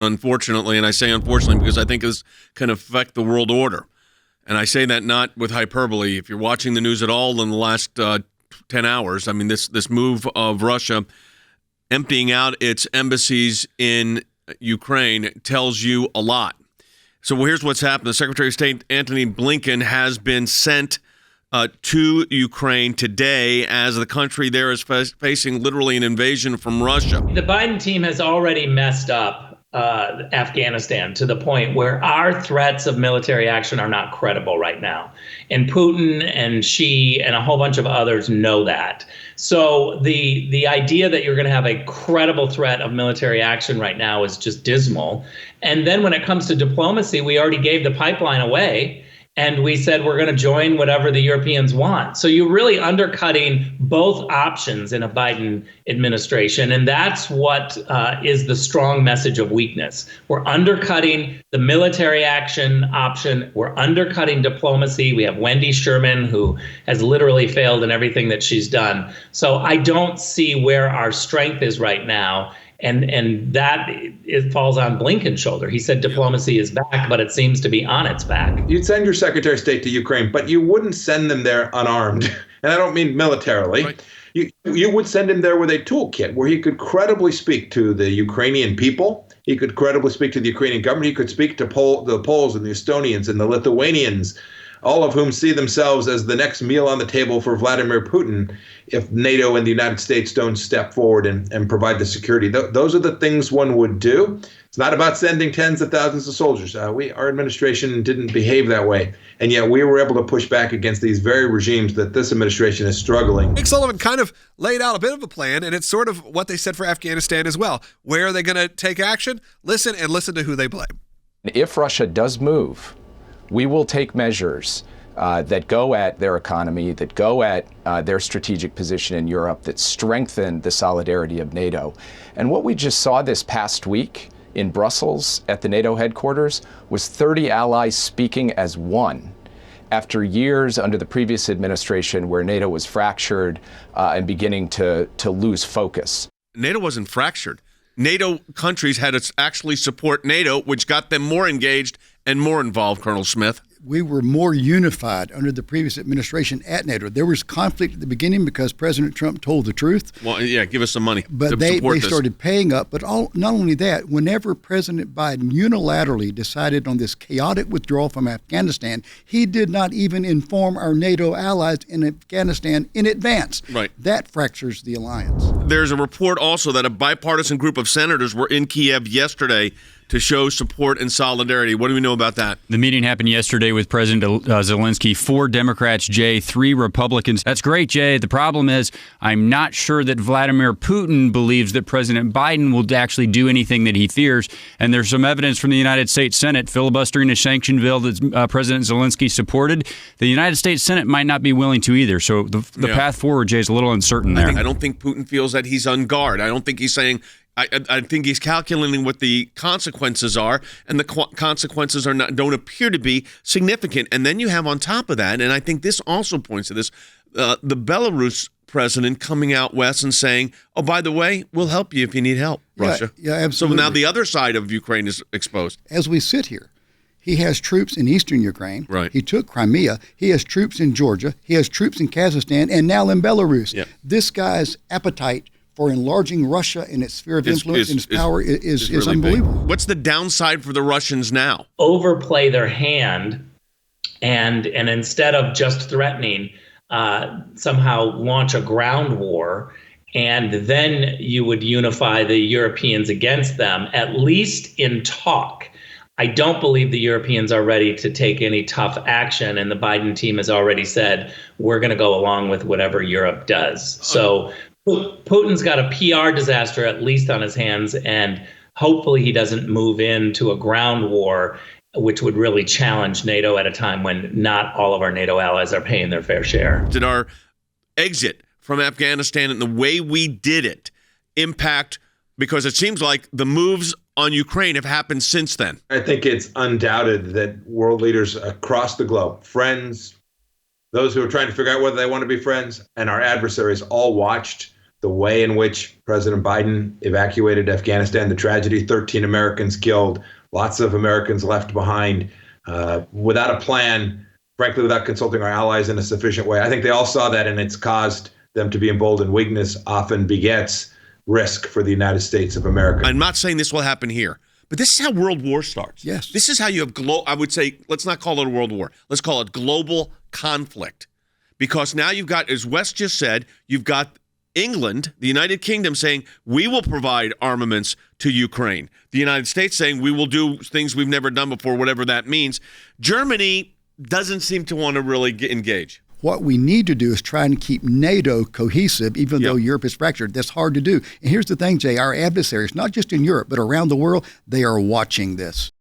unfortunately, and I say unfortunately because I think this can affect the world order. And I say that not with hyperbole. If you're watching the news at all in the last 10 hours, I mean, this move of Russia emptying out its embassies in Ukraine tells you a lot. So here's what's happened. The Secretary of State Antony Blinken has been sent to Ukraine today as the country there is facing literally an invasion from Russia. The Biden team has already messed up Afghanistan to the point where our threats of military action are not credible right now. And Putin and Xi and a whole bunch of others know that. So the idea that you're going to have a credible threat of military action right now is just dismal. And then when it comes to diplomacy, we already gave the pipeline away. And we said we're going to join whatever the Europeans want. So you're really undercutting both options in a Biden administration. And that's what is the strong message of weakness. We're undercutting the military action option. We're undercutting diplomacy. We have Wendy Sherman, who has literally failed in everything that she's done. So I don't see where our strength is right now. And that it falls on Blinken's shoulder. He said diplomacy is back, but it seems to be on its back. You'd send your Secretary of State to Ukraine, but you wouldn't send them there unarmed. And I don't mean militarily. Right. You would send him there with a toolkit where he could credibly speak to the Ukrainian people. He could credibly speak to the Ukrainian government. He could speak to the Poles and the Estonians and the Lithuanians, all of whom see themselves as the next meal on the table for Vladimir Putin if NATO and the United States don't step forward and provide the security. Those are the things one would do. It's not about sending tens of thousands of soldiers. Our administration didn't behave that way. And yet we were able to push back against these very regimes that this administration is struggling. Jake Sullivan kind of laid out a bit of a plan, and it's sort of what they said for Afghanistan as well. Where are they going to take action? Listen to who they blame. If Russia does move, we will take measures that go at their economy, that go at their strategic position in Europe, that strengthen the solidarity of NATO. And what we just saw this past week in Brussels at the NATO headquarters was 30 allies speaking as one after years under the previous administration where NATO was fractured and beginning to lose focus. NATO wasn't fractured. NATO countries had to actually support NATO, which got them more engaged and more involved, Colonel Smith. We were more unified under the previous administration at NATO. There was conflict at the beginning because President Trump told the truth. Well, yeah, give us some money. But they started paying up. But not only that, whenever President Biden unilaterally decided on this chaotic withdrawal from Afghanistan, he did not even inform our NATO allies in Afghanistan in advance. Right. That fractures the alliance. There's a report also that a bipartisan group of senators were in Kyiv yesterday to show support and solidarity. What do we know about that? The meeting happened yesterday with President Zelensky. 4 Democrats, Jay, 3 Republicans. That's great, Jay. The problem is I'm not sure that Vladimir Putin believes that President Biden will actually do anything that he fears. And there's some evidence from the United States Senate filibustering a sanction bill that President Zelensky supported. The United States Senate might not be willing to either. So the path forward, Jay, is a little uncertain there. I don't think Putin feels that he's on guard. I don't think he's saying... I think he's calculating what the consequences are, and the consequences don't appear to be significant. And then you have on top of that, and I think this also points to this, the Belarus president coming out west and saying, oh, by the way, we'll help you if you need help, Russia. Yeah, absolutely. So now the other side of Ukraine is exposed. As we sit here, he has troops in eastern Ukraine. Right. He took Crimea. He has troops in Georgia. He has troops in Kazakhstan and now in Belarus. Yep. This guy's appetite for enlarging Russia in its sphere of influence and its power is really unbelievable. Big. What's the downside for the Russians now? Overplay their hand and instead of just threatening, somehow launch a ground war, and then you would unify the Europeans against them, at least in talk. I don't believe the Europeans are ready to take any tough action, and the Biden team has already said, we're going to go along with whatever Europe does. So Putin's got a PR disaster at least on his hands, and hopefully he doesn't move into a ground war, which would really challenge NATO at a time when not all of our NATO allies are paying their fair share. Did our exit from Afghanistan and the way we did it impact, because it seems like the moves on Ukraine have happened since then? I think it's undoubted that world leaders across the globe, friends, those who are trying to figure out whether they want to be friends, and our adversaries all watched the way in which President Biden evacuated Afghanistan, the tragedy, 13 Americans killed, lots of Americans left behind without a plan, frankly, without consulting our allies in a sufficient way. I think they all saw that, and it's caused them to be emboldened. Weakness often begets risk for the United States of America. I'm not saying this will happen here, but this is how World War starts. Yes. This is how you have I would say, let's not call it a world war. Let's call it global conflict. Because now you've got, as Wes just said, you've got England, the United Kingdom, saying, we will provide armaments to Ukraine. The United States saying, we will do things we've never done before, whatever that means. Germany doesn't seem to want to really engage. What we need to do is try and keep NATO cohesive, even though Europe is fractured. That's hard to do. And here's the thing, Jay, our adversaries, not just in Europe, but around the world, they are watching this.